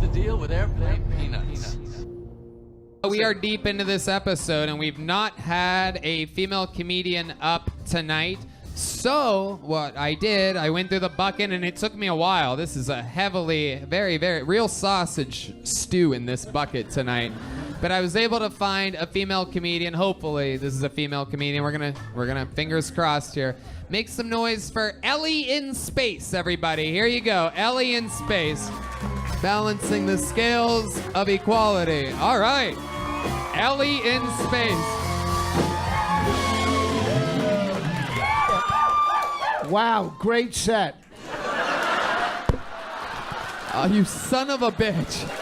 the deal with airplane peanuts? We are deep into this episode, and we've not had a female comedian up tonight. So what I did, I went through the bucket, and it took me a while. This is a heavily, very real sausage stew in this bucket tonight. But I was able to find a female comedian. Hopefully, this is a female comedian. We're gonna fingers crossed here. Make some noise for Ellie in Space, everybody. Here you go, Ellie in Space. Balancing the scales of equality. All right, Ellie in Space. Wow, great set. Oh, you son of a bitch.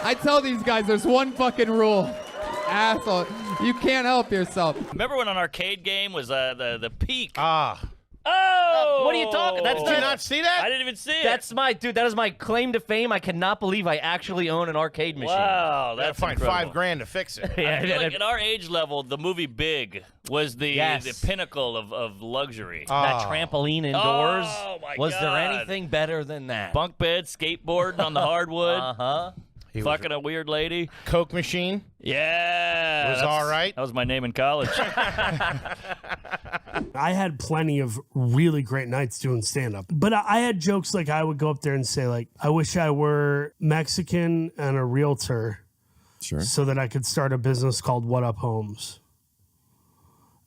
I tell these guys there's one fucking rule. Asshole. You can't help yourself. Remember when an arcade game was the peak? Oh! What are you talking? Did you not see that? I didn't even see it. That's my dude. That is my claim to fame. I cannot believe I actually own an arcade machine. Wow, That's that's find incredible. $5,000 to fix it. I feel like at our age level, the movie Big was the pinnacle of luxury. That trampoline indoors. Oh my was God. there anything better than that? Bunk bed, skateboarding on the hardwood. Fucking a weird lady. Coke machine. Yeah. Was all right. That was my name in college. I had plenty of really great nights doing stand-up. But I had jokes like I would go up there and say, like, I wish I were Mexican and a realtor so that I could start a business called What Up Homes.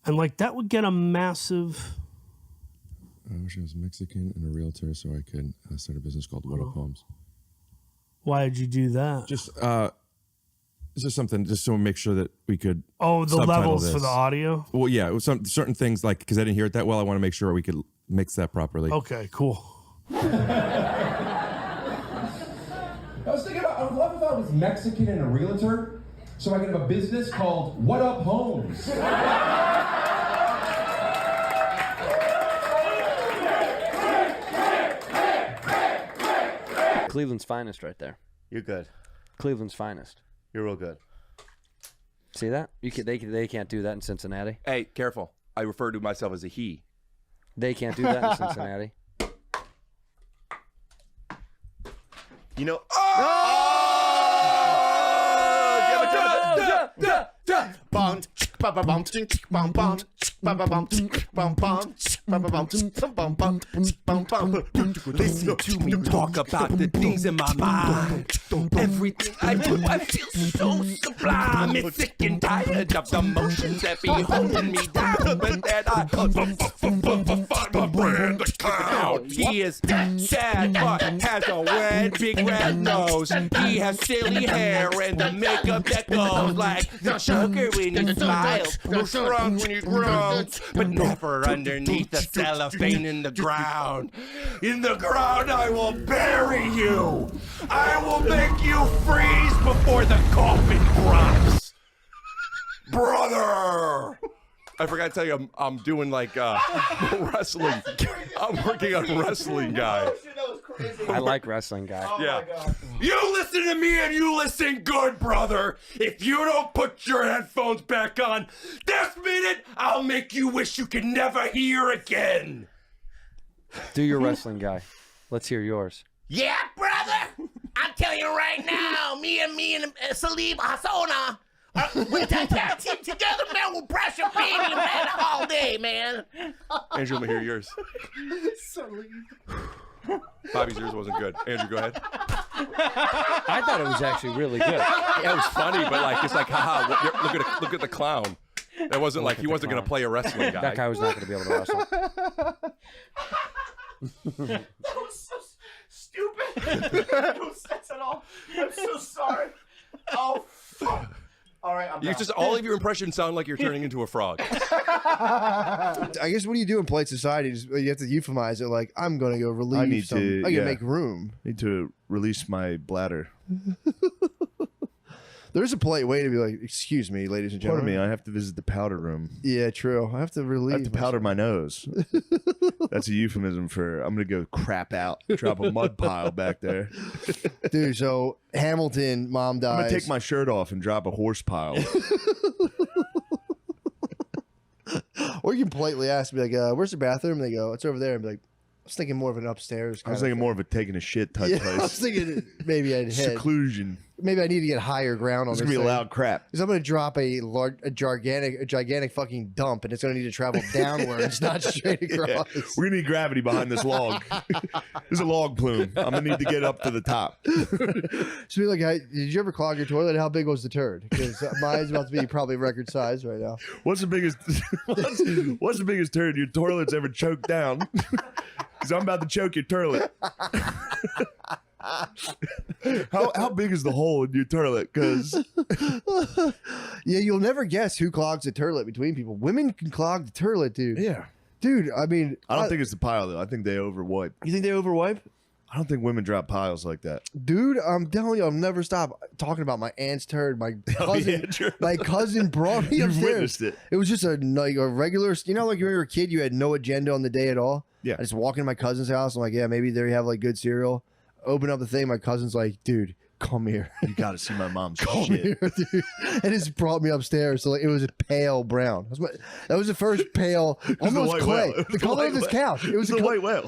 And, like, that would get a massive... I wish I was Mexican and a realtor so I could start a business called What Up Homes. Why did you do that? Just something, just to make sure that we could. Oh, the subtitle levels this. for the audio? Well, yeah, it was certain things, like, because I didn't hear it that well, I want to make sure we could mix that properly. Okay, cool. I was thinking about, I would love if I was Mexican and a realtor, so I could have a business called What Up Homes. Cleveland's finest right there. You're good. Cleveland's finest. You're real good. See that? They can't do that in Cincinnati. Hey, careful. I refer to myself as a he. They can't do that in Cincinnati. You know... Listen to me talk about the things in my mind. Everything I do, I feel so sublime. It's sick and tired of the motions that be holding me down. But then I brand the clown. He is sad, but has a red, big red nose. He has silly hair and the makeup that goes like the sugar when he smiles, the shrug when he groans, but never underneath the cellophane in the ground. In the ground I will bury you. I will make you freeze before the coffin drops. Brother! I forgot to tell you, I'm doing like wrestling. I'm working on Wrestling Guy. I like Wrestling Guy. Yeah. You listen to me and you listen good, brother. If you don't put your headphones back on this minute, I'll make you wish you could never hear again. Do your Wrestling Guy. Let's hear yours. Yeah, brother. I'm telling you right now, me and Salim Hasona, we're tag team together, man. We'll brush your baby, man, all day, man. Andrew, let me hear yours. Bobby's yours wasn't good. Andrew, go ahead. I thought it was actually really good. Yeah, it was funny, but like it's like, haha, look at the clown. That wasn't like he wasn't going to play a wrestling guy. That guy was not going to be able to wrestle. That was so stupid. No sense at all. I'm so sorry. Oh, fuck. All right, I'm You down. just all of your impressions sound like you're turning into a frog. I guess what do you do in polite society? You have to euphemize it like, I'm going to go relieve I need to. I gotta make room. Need to release my bladder. There's a polite way to be like, excuse me, ladies and Pardon gentlemen. me, I have to visit the powder room. Yeah, true. I have to relieve. I have to powder my nose. That's a euphemism for I'm gonna go crap out, drop a mud pile back there. Dude, so Hamilton, mom dies. I'm gonna take my shirt off and drop a horse pile. Or you can politely ask, be like, where's the bathroom? And they go, it's over there. And be like, was thinking more of an upstairs. I was thinking more of a taking a shit type place. I was thinking maybe I'd head. Seclusion. Maybe I need to get higher ground on this. It's gonna be thing. loud crap. Because I'm gonna drop a gigantic fucking dump, and it's gonna need to travel downwards, not straight across. Yeah. We're gonna need gravity behind this log. There's a log plume. I'm gonna need to get up to the top. So be like, did you ever clog your toilet? How big was the turd? Because mine's about to be probably record size right now. What's the biggest? What's the biggest turd your toilet's ever choked down? Because I'm about to choke your toilet. How big is the hole in your toilet? Because yeah, you'll never guess who clogs the toilet between people. Women can clog the toilet, dude. Yeah, dude. I mean, I don't think it's the pile though. I think they overwipe. You think they overwipe? I don't think women drop piles like that. Dude, I'm telling you, I'll never stop talking about my aunt's turd. My cousin, my cousin brought me upstairs. Witnessed it. It was just a regular, like when you were a kid, you had no agenda on the day at all. Yeah. I just walk into my cousin's house. I'm like, yeah, maybe they have like good cereal. Open up the thing. My cousin's like, dude, come here. You got to see my mom's come shit. Here, dude. And just brought me upstairs. So like, it was a pale brown. That was the first pale, almost clay. The color of this couch. It was the white whale.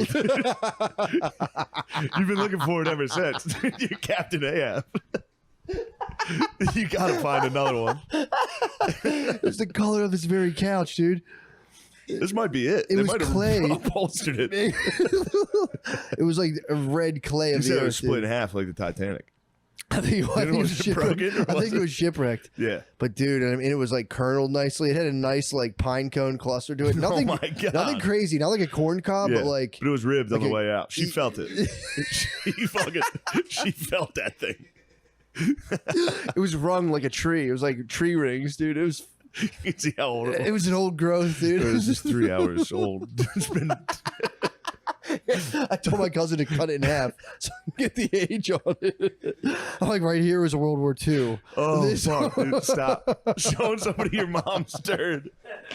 You've been looking for it ever since. You're Captain Ahab. You got to find another one. It was the color of this very couch, dude. This might be it. It was clay. Upholstered it. It was like a red clay of the earth. It was split in half like the Titanic. I think it was shipwrecked. Yeah. But dude, I mean, it was like kerneled nicely. It had a nice like pine cone cluster to it. Nothing, oh my God. Nothing crazy. Not like a corn cob, but like. But it was ribbed on the way out. She felt it. She felt that thing. It was rung like a tree. It was like tree rings, dude. It was. You can see how old it was. It was an old growth, dude. It was just 3 hours old. It's been. I told my cousin to cut it in half so I can get the age on it. I'm like, right here was a World War II. Oh, fuck, dude, stop. Showing somebody your mom's turd.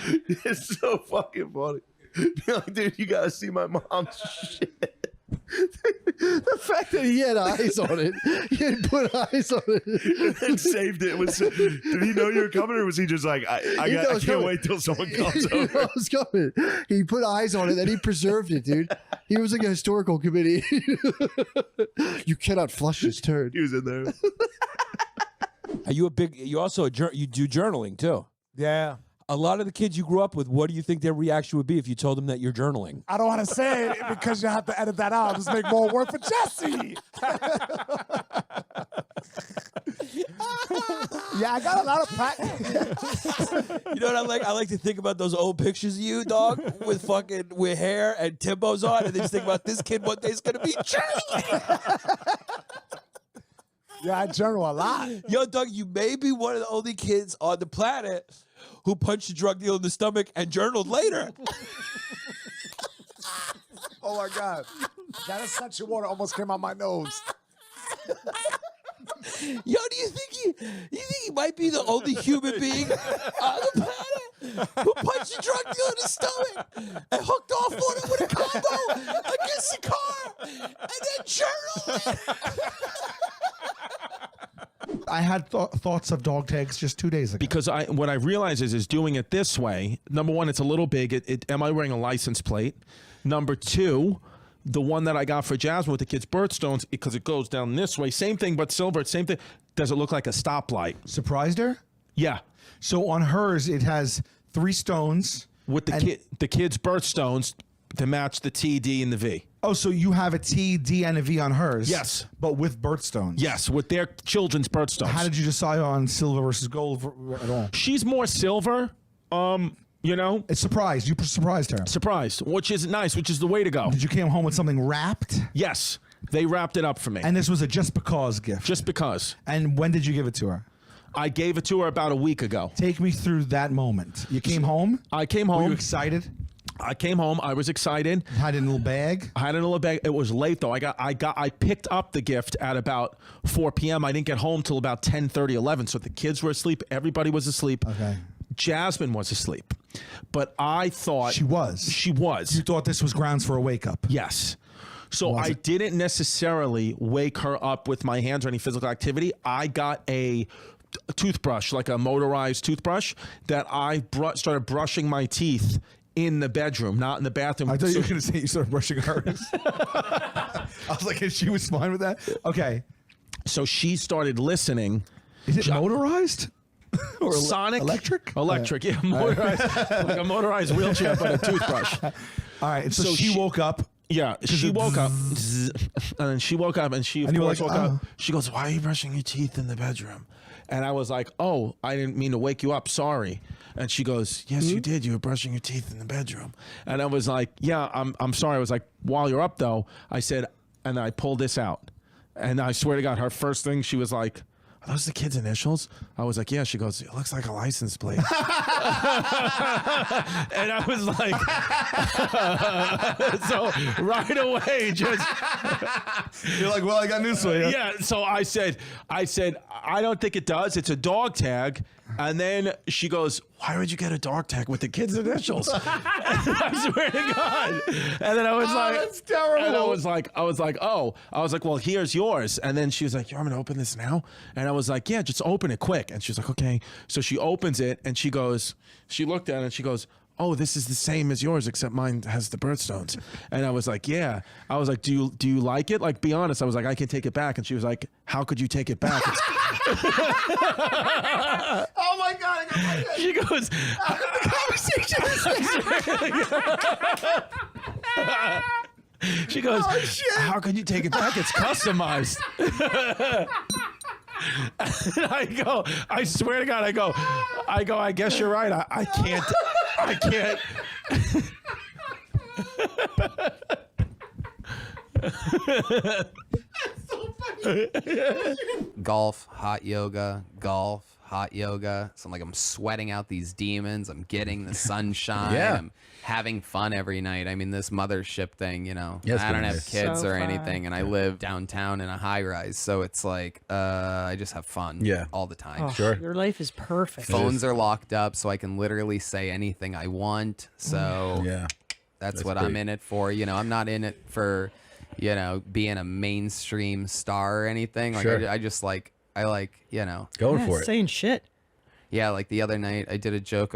It's so fucking funny. Be like, dude, you gotta see my mom's shit. The fact that he had eyes on it, he had put eyes on it and saved it. Did he know you were coming, or was he just like, I can't wait till someone comes over? He was coming. He put eyes on it, then he preserved it, dude. He was like a historical committee. You cannot flush this turd. He was in there. Are you you do journaling too? Yeah. A lot of the kids you grew up with, what do you think their reaction would be if you told them that you're journaling? I don't want to say it because you have to edit that out. Just make more work for Jesse. Yeah, I got a lot of practice. You know what I like? I like to think about those old pictures of you, dog, with hair and Timbos on, and then just think about this kid one day is gonna be journaling. Yeah, I journal a lot. Yo, Doug, you may be one of the only kids on the planet who punched a drug dealer in the stomach and journaled later. Oh my God. That essential water almost came out my nose. Yo, do you think he might be the only human being on the planet who punched a drug dealer in the stomach and hooked off on it with a combo against the car and then journaled it? I had thoughts of dog tags just 2 days ago. Because what I realize is doing it this way, number one, it's a little big. Am I wearing a license plate? Number two, the one that I got for Jasmine with the kids' birthstones, because it goes down this way. Same thing, but silver. Same thing. Does it look like a stoplight? Surprised her? Yeah. So on hers, it has 3 stones. With the kids' birthstones to match the T, D, and the V. Oh, so you have a T, D, and a V on hers? Yes. But with birthstones? Yes, with their children's birthstones. How did you decide on silver versus gold at all? She's more silver. You know? It's surprised. You surprised her. Surprised, which is nice, which is the way to go. Did you come home with something wrapped? Yes. They wrapped it up for me. And this was a just because gift? Just because. And when did you give it to her? I gave it to her about a week ago. Take me through that moment. You came home? I came home. Were you excited? I came home. I was excited. Had it in a little bag? I had it in a little bag. It was late though. I picked up the gift at about 4 p.m. I didn't get home till about 10:30, 11. So the kids were asleep. Everybody was asleep. Okay. Jasmine was asleep. But I thought she was. You thought this was grounds for a wake up? Yes. So I didn't necessarily wake her up with my hands or any physical activity. I got a toothbrush, like a motorized toothbrush, that I started brushing my teeth in the bedroom, not in the bathroom. I thought you were going to say you started brushing hers. I was like, and she was fine with that? Okay. So she started listening. Is it motorized? Or Sonic? Electric? Electric, yeah. Motorized, like a motorized wheelchair, but a toothbrush. All right. So she woke up. Yeah, she woke up. And then she woke up and she, of course, woke up. She goes, "Why are you brushing your teeth in the bedroom?" And I was like, "Oh, I didn't mean to wake you up. Sorry." And she goes, "Yes, you did. You were brushing your teeth in the bedroom." And I was like, "Yeah, I'm sorry." I was like, "While you're up, though," I said, and I pulled this out. And I swear to God, her first thing, she was like, "Are those the kids' initials?" I was like, "Yeah." She goes, "It looks like a license plate." And I was like, so right away, just you're like, "Well, I got news for you." Yeah. So I said, "I don't think it does. It's a dog tag." And then she goes, "Why would you get a dog tag with the kids' initials?" I swear to God. And then I was like, "That's terrible." And I was like, "Oh," I was like, "Well, here's yours." And then she was like, "You want me to open this now?" And I was like, "Yeah, just open it quick." And she was like, "Okay." So she opens it and she looked at it and she goes, "Oh, this is the same as yours, except mine has the birthstones." And I was like, "Yeah." I was like, do you like it? Like, be honest. I was like, "I can take it back." And she was like, "How could you take it back?" Oh my God! She goes, the conversation she goes, "How could you take it back? It's customized." And I go, I swear to God, I go, "I guess you're right. I can't. Golf, hot yoga, So I'm like, I'm sweating out these demons. I'm getting the sunshine. Yeah. I'm having fun every night. I mean, this mothership thing, I don't have nice. kids So or fun. anything, and I live downtown in a high rise. So it's like, I just have fun all the time. Oh, sure. Your life is perfect. Phones are locked up, so I can literally say anything I want. So that's what I'm in it for. I'm not in it for, being a mainstream star or anything. Like Sure. I just like, Going for it. Saying shit. Yeah, like the other night, I did a joke.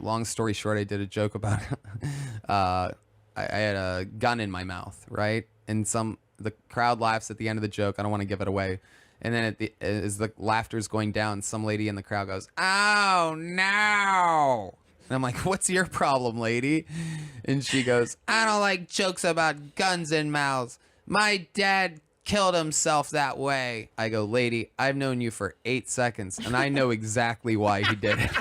Long story short, I did a joke about I had a gun in my mouth, right? And the crowd laughs at the end of the joke. I don't want to give it away. And then as the laughter's going down, some lady in the crowd goes, "Oh no!" And I'm like, "What's your problem, lady?" And she goes, "I don't like jokes about guns in mouths. My dad killed himself that way." I go, "Lady, I've known you for 8 seconds, and I know exactly why he did it."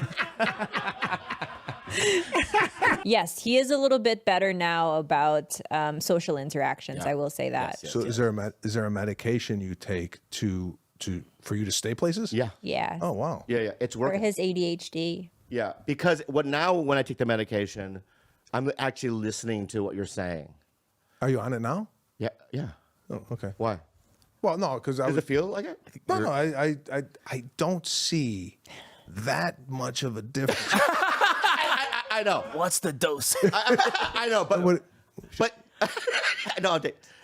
Yes, he is a little bit better now about social interactions. I will say that. So is there a medication you take for you to stay places? Yeah. Oh wow. Yeah, it's For working. his ADHD. Yeah, because when I take the medication, I'm actually listening to what you're saying. Are you on it now? Yeah. Oh, okay. Why? Well, no, because Does it feel like it? No, I don't see that much of a difference. I know. What's the dose? I know, but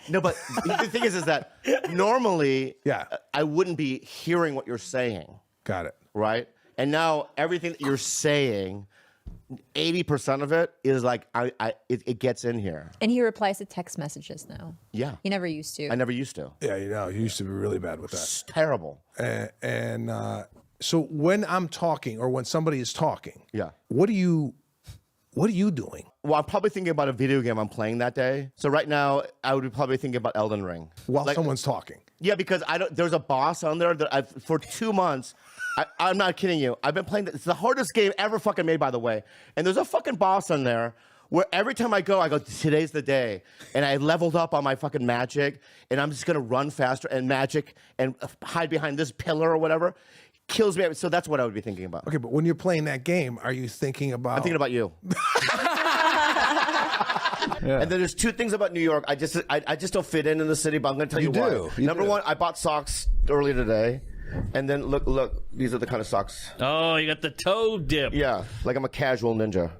no, but the thing is that normally, I wouldn't be hearing what you're saying. Got it. Right, and now everything that you're saying, 80% of it is like it gets in here. And he replies to text messages now. Yeah, He never used to. I never used to. Yeah, you used to be really bad with that. It's terrible. And so when I'm talking or when somebody is talking, what are you doing? Well, I'm probably thinking about a video game I'm playing that day. So right now, I would be probably thinking about Elden Ring while someone's talking. Yeah, because there's a boss on there that for 2 months. I'm not kidding you. I've been playing. It's the hardest game ever fucking made, by the way. And there's a fucking boss on there where every time I go, today's the day. And I leveled up on my fucking magic, and I'm just gonna run faster and magic and hide behind this pillar or whatever. Kills me. So that's what I would be thinking about. Okay, but when you're playing that game, are you thinking about? I'm thinking about you. And then there's two things about New York. I just don't fit in the city, but I'm going to tell you why. Number one, I bought socks earlier today. And then look, these are the kind of socks. Oh, you got the toe dip. Yeah, like I'm a casual ninja.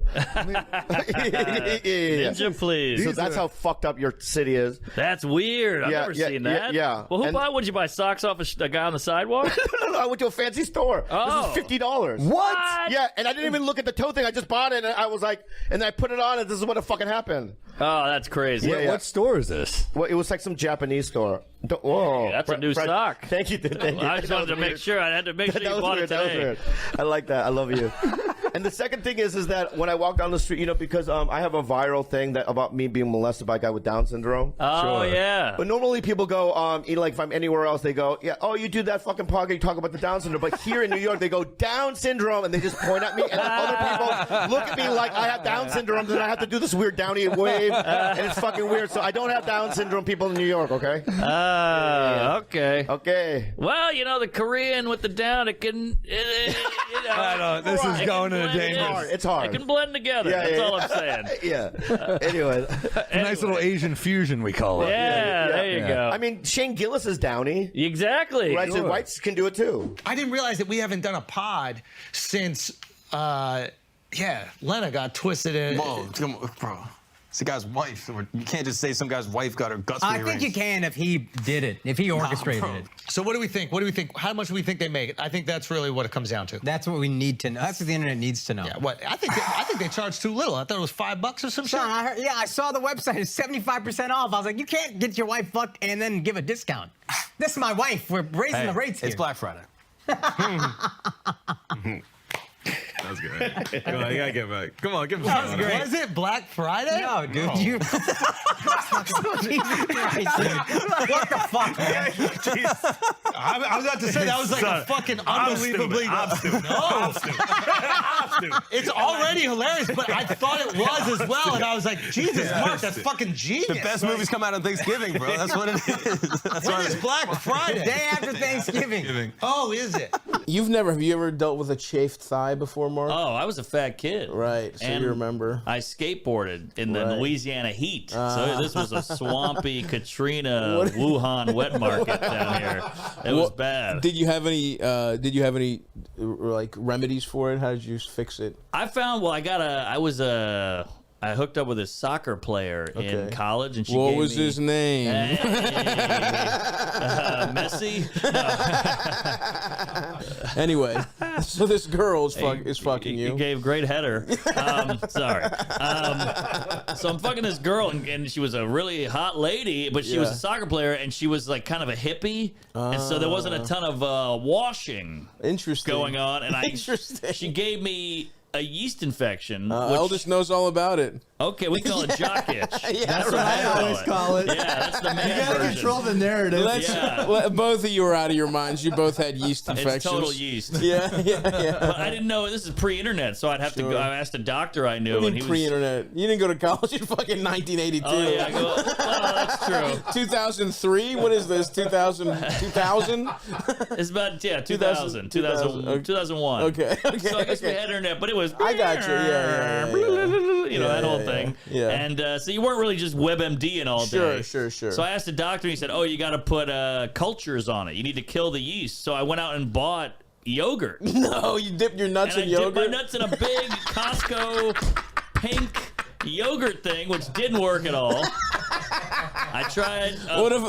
Ninja, please. So that's how fucked up your city is. That's weird. I've never seen that. Yeah. Well, would you buy socks off a guy on the sidewalk? No, I went to a fancy store. Oh. This is $50. What? Yeah, and I didn't even look at the toe thing. I just bought it, and I was like, and then I put it on, and this is what fucking happened. Oh, that's crazy. What store is this? Well, it was like some Japanese store. Whoa, That's a new sock. Thank you. Thank you. I just wanted to make sure. I had to make sure you bought it That was today. weird. I like that. I love you. And the second thing is that when I walk down the street, you know, because I have a viral thing that about me being molested by a guy with Down syndrome. Oh, yeah. But normally people go, you know, like if I'm anywhere else, they go, yeah, oh, you do that fucking podcast, you talk about the Down syndrome. But here in New York, they go Down syndrome, and they just point at me, and then other people look at me like I have Down syndrome, and I have to do this weird Downy wave, and it's fucking weird. So I don't have Down syndrome, people in New York, okay? Okay. Okay. Well, you know, the Korean with the down, it can. I know. This is going in a dangerous. It's hard. It can blend together. Yeah, That's yeah, all yeah. I'm saying. Yeah. Anyway. A nice little Asian fusion, we call it. Yeah, there you go. I mean, Shane Gillis is Downy. Exactly. Right, so whites can do it too. I didn't realize that we haven't done a pod since, Lena got twisted in. Whoa, come on, bro. It's the guy's wife. You can't just say some guy's wife got her guts I rearranged. think you can if he did it, if he orchestrated it. So what do we think? How much do we think they make it? I think that's really what it comes down to. That's what we need to know. That's what the internet needs to know. Yeah, what? I think they charge too little. I thought it was $5 or some shit. Sean, I saw the website. It's 75% off. I was like, you can't get your wife fucked and then give a discount. This is my wife. We're raising the rates here. It's Black Friday. That's good. Come on, you gotta get back. Come on, give me That was great. Was it Black Friday? No, dude. No. You. Jesus Christ, dude. What the fuck, man? I was about to say that was like a fucking unbelievably. I'm stupid. It's already hilarious, but I thought it was as well, and I was like, Jesus, Mark, that's fucking genius. The best movies come out on Thanksgiving, bro. That's what it is. That's when is Black Friday? The day after Thanksgiving. Oh, is it? Have you ever dealt with a chafed thigh before, Mark? Oh, I was a fat kid. Right, so you remember. I skateboarded in the Louisiana heat. So this was a swampy Katrina Wuhan wet market down here. It was bad. Did you have any like remedies for it? How did you fix it? I found I hooked up with a soccer player in college, and she what gave was me, his name? Messi. Anyway, so this girl is fucking you. He gave great header. Sorry. So I'm fucking this girl, and she was a really hot lady, but she was a soccer player, and she was like kind of a hippie, and so there wasn't a ton of washing going on. And she gave me a yeast infection. Eldest knows all about it. Okay, we call it jock itch. That's what I always call it. Yeah, that's the man You gotta version. control the narrative. Both of you were out of your minds. You both had yeast infections. It's total yeast. Yeah. But I didn't know this is pre-internet, so I'd have to go. I asked a doctor I knew, and he was pre-internet. You didn't go to college in fucking 1982. Oh yeah, well, that's true. 2003. What is this? 2000? It's about 2000, 2001. Okay. So I guess we had internet, but it was. I got you. Yeah. You know that whole thing. Yeah. And so you weren't really just WebMDing all day. Sure. So I asked the doctor, and he said, "Oh, you got to put cultures on it. You need to kill the yeast." So I went out and bought yogurt. No, you dipped your nuts in yogurt? I dipped my nuts in a big Costco pink yogurt thing, which didn't work at all. I tried. What if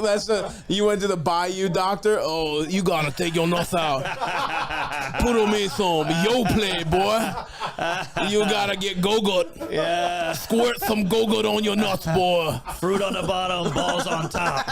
you went to the Bayou doctor? Oh, you gotta take your nuts out. Put them in some Yoplait, boy. You gotta get Go-Gut. Yeah. Squirt some Go-Gut on your nuts, boy. Fruit on the bottom, balls on top.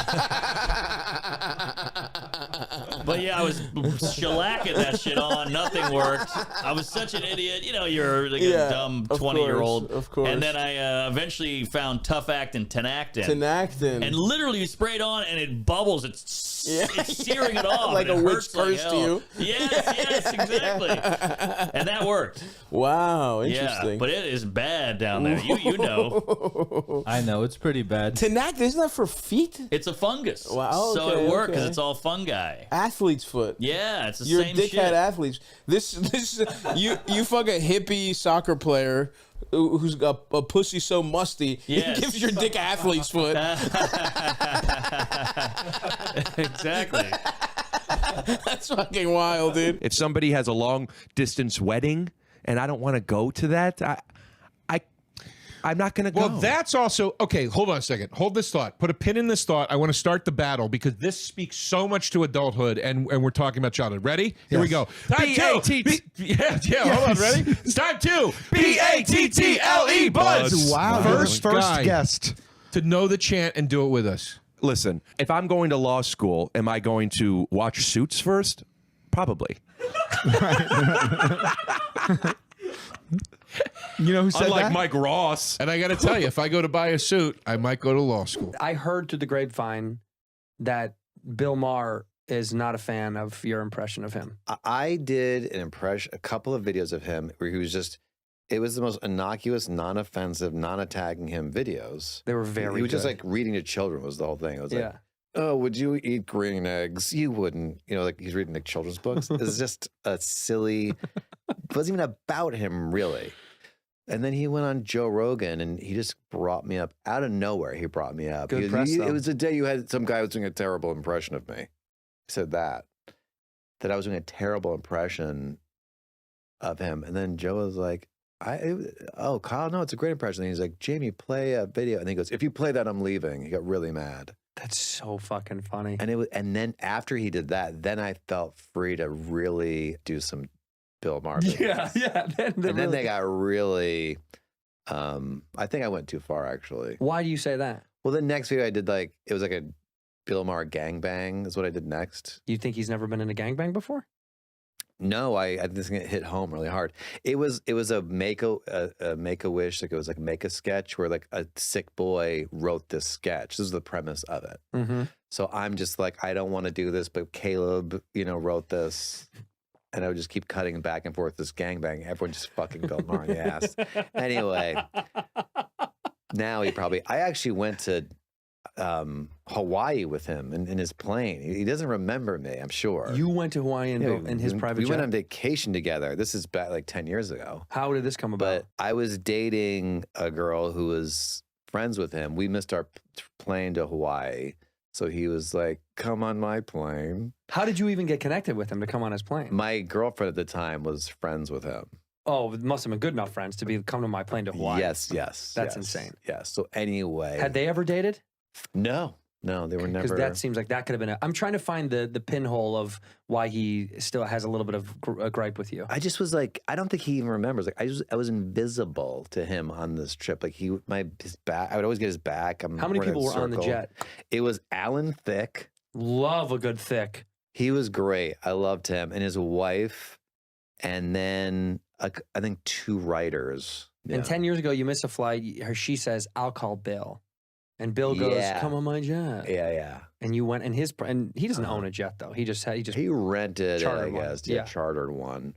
But yeah, I was shellacking that shit on. Nothing worked. I was such an idiot. You know, you're like a dumb 20-year-old. Of course. And then I eventually found Tough Act and Tenactin. Tenactin. And literally you spray it on and it bubbles. It's searing it off. Like and a it witch hurts like cursed hell. you. Yes, exactly. And that worked. Wow, interesting. Yeah, but it is bad down there. You know. I know, it's pretty bad. Tenactin, isn't that for feet? It's a fungus. Wow, so okay, it works because okay. it's all fungi. Athlete's foot. Yeah, it's the You're same a dickhead shit. athletes. This you fuck a hippie soccer player who's got a pussy so musty, Yes. he gives your dick athlete's foot. Exactly. That's fucking wild, dude. If somebody has a long distance wedding and I don't want to go to that, I'm not going to go. Well, that's also okay. Hold on a second. Hold this thought. Put a pin in this thought. I want to start the battle because this speaks so much to adulthood, and we're talking about childhood. Ready? Here we go. Time two. Yeah. Hold on. Ready? It's time two. BATTLE Buzz. Wow. First guy guest to know the chant and do it with us. Listen, if I'm going to law school, am I going to watch Suits first? Probably. You know who said Unlike that? Mike Ross. And I got to tell you, if I go to buy a suit, I might go to law school. I heard through the grapevine that Bill Maher is not a fan of your impression of him. I did an impression, a couple of videos of him where he was just, it was the most innocuous, non-offensive, non-attacking him videos. They were very He was just good. like reading to children was the whole thing. It was Yeah. like, oh, would you eat green eggs? You wouldn't. You know, like he's reading like children's books. It's just a silly, it wasn't even about him really. And then he went on Joe Rogan and he just brought me up out of nowhere. He brought me up. Good He- press, he- though. It was a day you had some guy was doing a terrible impression of me. He said that I was doing a terrible impression of him. And then Joe was like, oh, Kyle, no, it's a great impression. And he's like, Jamie, play a video. And he goes, if you play that, I'm leaving. He got really mad. That's so fucking funny. And then after he did that, then I felt free to really do some Bill Maher videos. Yeah. And then they got really, I think I went too far actually. Why do you say that? Well, the next video I did it was like a Bill Maher gangbang is what I did next. You think he's never been in a gangbang before? No, I this hit home really hard. It was a make a wish, like it was like make a sketch where like a sick boy wrote this sketch. This is the premise of it. Mm-hmm. So I'm just like, I don't want to do this, but Caleb, wrote this. And I would just keep cutting back and forth this gangbang. Everyone just fucking Bill Maher in the ass. Anyway, now I actually went to Hawaii with him in his plane. He doesn't remember me, I'm sure. You went to Hawaii in his private jet? We went on vacation together. This is back like 10 years ago. How did this come about? But I was dating a girl who was friends with him. We missed our plane to Hawaii. So he was like, come on my plane. How did you even get connected with him to come on his plane? My girlfriend at the time was friends with him. Oh, it must have been good enough friends to come to my plane to Hawaii. Yes. That's insane. Yes. So anyway. Had they ever dated? No, they were never. Because that seems like that could have been I'm trying to find the pinhole of why he still has a little bit of a gripe with you. I just was like, I don't think he even remembers. Like, I was invisible to him on this trip. Like his back, I would always get his back. How many people were on the jet? It was Alan Thicke. Love a good Thicke. He was great. I loved him and his wife, and then I think 2 writers. Yeah. And 10 years ago, you missed a flight. She says, "I'll call Bill." And Bill goes, "Come on my jet." Yeah. And you went, and he doesn't own a jet though. He rented it, I chartered one. guess. Yeah, chartered one. And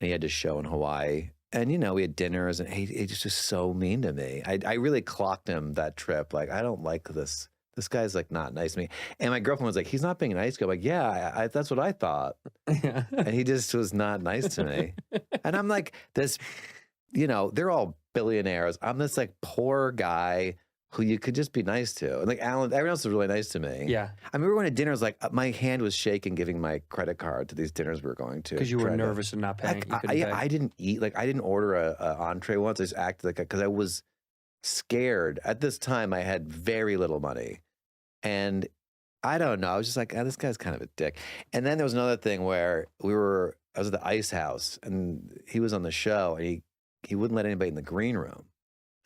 he had to show in Hawaii. And we had dinners, and he just was so mean to me. I really clocked him that trip. Like, I don't like this. This guy's like not nice to me. And my girlfriend was like, he's not being nice to me. I'm like, yeah, that's what I thought. And he just was not nice to me. And I'm like, this, they're all billionaires. I'm this like poor guy who you could just be nice to. And like Alan, everyone else was really nice to me. Yeah. I mean, we were going to dinners, like my hand was shaking giving my credit card to these dinners we were going to. Because you were nervous and not paying. I didn't eat, like I didn't order a entree once. I just acted like, because I was scared. At this time, I had very little money. And I don't know, I was just like, this guy's kind of a dick. And then there was another thing where I was at the Ice House and he was on the show and he wouldn't let anybody in the green room.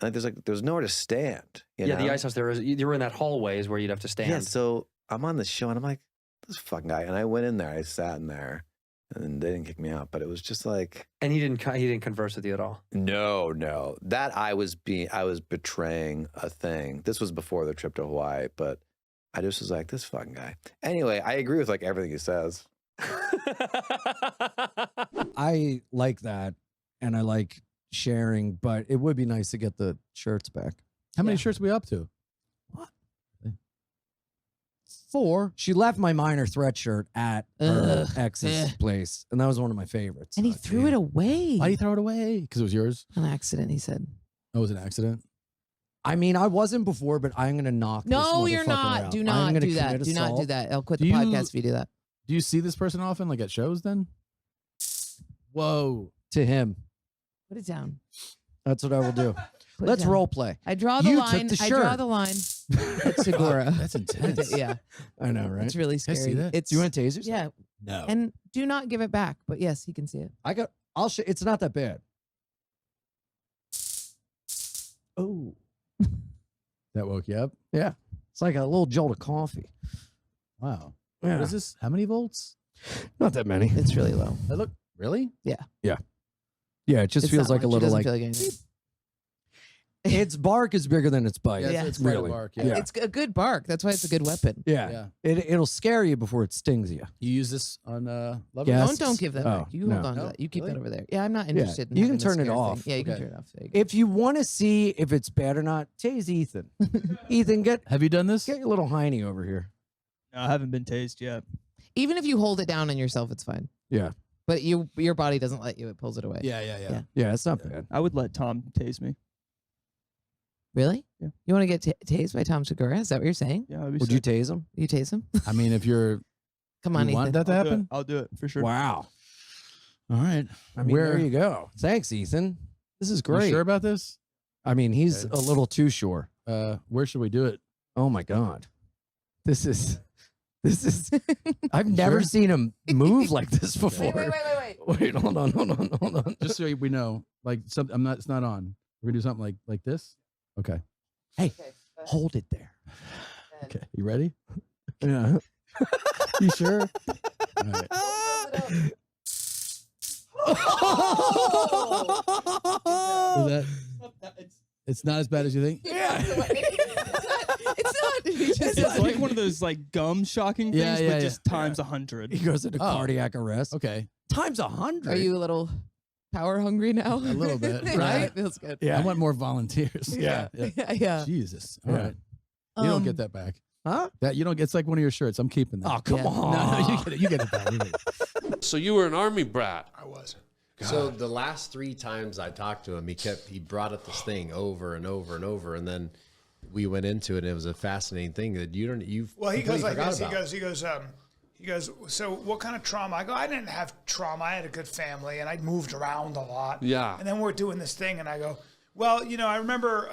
And there's nowhere to stand. You know? The Ice House, you were in that hallways where you'd have to stand. Yeah, so I'm on the show and I'm like, this fucking guy. And I went in there, I sat in there, and they didn't kick me out. But it was just like, and he didn't converse with you at all. No, that I was betraying a thing. This was before the trip to Hawaii, but I just was like, this fucking guy. Anyway, I agree with like everything he says. I like that, and I like sharing, but it would be nice to get the shirts back. How many shirts are we up to? 4. She left my minor threat shirt at her ex's place, and that was one of my favorites. And he threw it away. Why did you throw it away? Because it was yours? An accident, he said. Oh, it was an accident? I mean, I wasn't before, but I'm going to knock this No, you're motherfucker not. out. Do I'm not gonna do that. commit Do not do assault. that. I'll quit the podcast if you do that. Do you see this person often, like at shows? Then. Whoa. To him. Put it down. That's what I will do. Put it Let's down. role play. I draw the You line. took the I draw shirt. the line. It's Segura. That's intense. Yeah. I know, right? It's really Can I scary. see that? It's, Do you want to taser? Yeah. No. And do not give it back. But yes, he can see it. I'll show. It's not that bad. Oh. That woke you up? Yeah. It's like a little jolt of coffee. Wow. Yeah. What is this? How many volts? Not that many. It's really low. That look really? Yeah. Yeah. Yeah. It just It's feels not like a much. It little doesn't like. feel like anything. Its bark is bigger than its bite. Yeah, it's quite a bark. Yeah. It's a good bark. That's why it's a good weapon. Yeah. It'll scare you before it stings you. You use this on lovers? Yes. Don't give that Oh, back. You no. hold on to No? that. You keep Really? that over there. Yeah, I'm not Yeah. interested in You can having a turn it scare off. thing. Yeah, you can Okay. turn it off. There you go. If you want to see if it's bad or not, tase Ethan. Ethan, Have you done this? get your little hiney over here. No, I haven't been tased yet. Even if you hold it down on yourself, it's fine. Yeah. But your body doesn't let you. It pulls it away. Yeah. Yeah, it's not bad. I would let Tom tase me. Really? Yeah. You want to get tased by Tom Segura? Is that what you're saying? Yeah. That'd be Would you sick. tase him? You tase him? I mean, if you're Come on, you want Ethan. that to I'll do it. happen? I'll do it for sure. Wow. All right. I mean, there you go. Thanks, Ethan. This is great. You sure about this? I mean, he's Okay. a little too sure. Where should we do it? Oh my God. This is I've never seen him move like this before. Wait. Wait, hold on. Just so we know, like it's not on. We're gonna do something like this. Okay. Hey, hold it there. Okay. You ready? Yeah. You sure? All right. Was that? It's not as bad as you think. Yeah. It's not. It's like one of those like gum shocking things, Yeah, but yeah. just times 100. He goes into Oh. cardiac arrest. Okay. Times 100. Are you a little power hungry now? A little bit, Yeah, right? it feels good. Yeah. I want more volunteers. Yeah. Yeah. Jesus. All Yeah. right. You don't get that back. Huh? That you don't. It's like one of your shirts. I'm keeping that. Oh, come Yeah. on. No, you get it. You get it back. You get it. So you were an army brat. I was. So the last 3 times I talked to him, he brought up this thing over and over and over, and then we went into it, and it was a fascinating thing that you've Well, he goes like forgot this. about. He goes, so what kind of trauma? I go, I didn't have trauma. I had a good family, and I moved around a lot. Yeah. And then we're doing this thing, and I go, well, I remember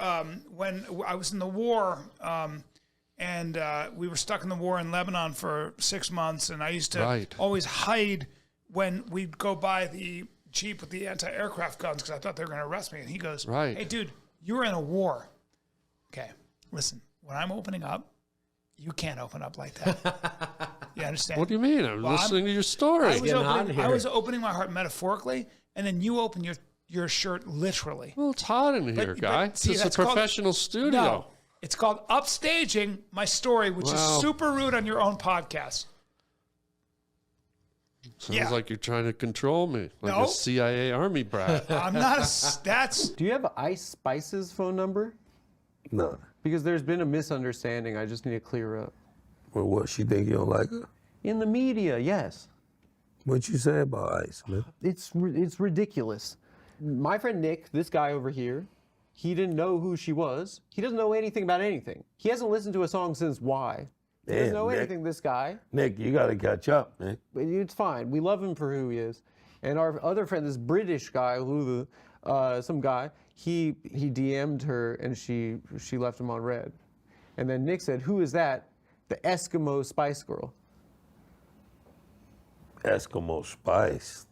when I was in the war, and we were stuck in the war in Lebanon for 6 months, and I used to always hide when we'd go by the Jeep with the anti-aircraft guns because I thought they were going to arrest me. And he goes, hey, dude, you were in a war. Okay, listen, when I'm opening up, you can't open up like that. You understand? What do you mean? I'm listening to your story. I was opening my heart metaphorically, and then you open your shirt literally. Well, it's hot in here, guy. see, It's a that's called- professional studio. No, it's called upstaging my story, which is super rude on your own podcast. Sounds like you're trying to control me, like No. a CIA army brat. I'm not a. That's. Do you have Ice Spice's phone number? No. Because there's been a misunderstanding. I just need to clear up. Well, what, she think you don't like her? In the media, yes. What you say about Ice, man? It's ridiculous. My friend Nick, this guy over here, he didn't know who she was. He doesn't know anything about anything. He hasn't listened to a song since Why. He doesn't know Nick. anything, this guy. Nick, you gotta catch up, man. But it's fine. We love him for who he is. And our other friend, this British guy, some guy, he DM'd her and she left him on red. And then Nick said, who is that? The Eskimo Spice Girl. Eskimo Spice.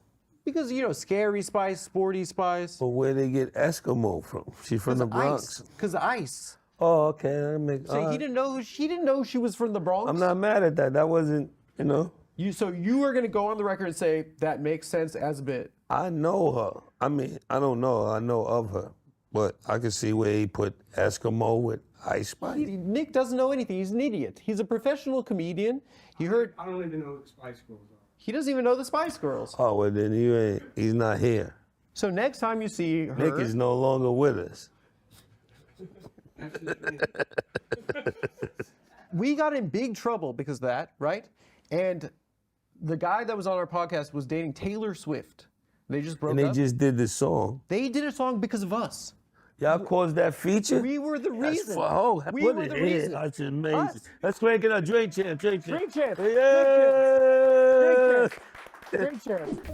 Because, Scary Spice, Sporty Spice. But where they get Eskimo from? She's from the Bronx. Because ice. Oh, okay. That makes, So she didn't know she was from the Bronx? I'm not mad at that. That wasn't, So you are going to go on the record and say that makes sense as a bit. I know her. I mean, I don't know her. I know of her. But I can see where he put Eskimo with Ice Spice. Nick doesn't know anything. He's an idiot. He's a professional comedian. I don't even know who the Spice Girls are. He doesn't even know the Spice Girls. Oh, well, then he's not here. So next time you see her... Nick is no longer with us. We got in big trouble because of that, right? And the guy that was on our podcast was dating Taylor Swift. They just broke And they up. just did the song. They did a song because of us. Y'all caused that feature? We were the reason. We put were it the in. reason. That's amazing. Us. Let's crank it up. Drink champ. Drink champ. Yeah.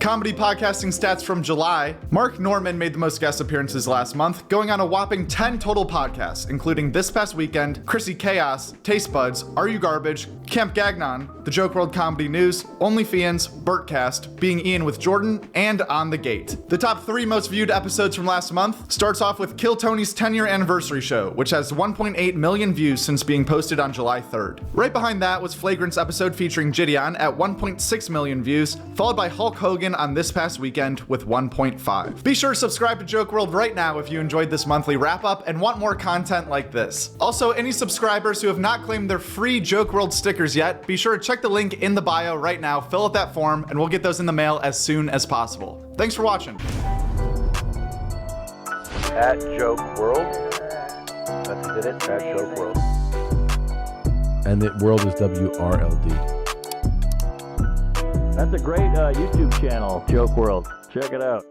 Comedy podcasting stats from July. Mark Norman made the most guest appearances last month, going on a whopping 10 total podcasts, including this past weekend, Chrissy Chaos, Taste Buds, Are You Garbage, Camp Gagnon, The Joke World Comedy News, OnlyFans, Burtcast, Being Ian with Jordan, and On the Gate. The top 3 most viewed episodes from last month starts off with Kill Tony's 10-year anniversary show, which has 1.8 million views since being posted on July 3rd. Right behind that was Flagrant's episode featuring Gideon at 1.6 million views, followed by Hulk Hogan on this past weekend with 1.5. Be sure to subscribe to Joke World right now if you enjoyed this monthly wrap-up and want more content like this. Also, any subscribers who have not claimed their free Joke World stickers yet, be sure to check the link in the bio right now, fill out that form, and we'll get those in the mail as soon as possible. Thanks for watching. At Joke World. That's it, at Joke World. And the world is WRLD. That's a great YouTube channel, Joke World. Check it out.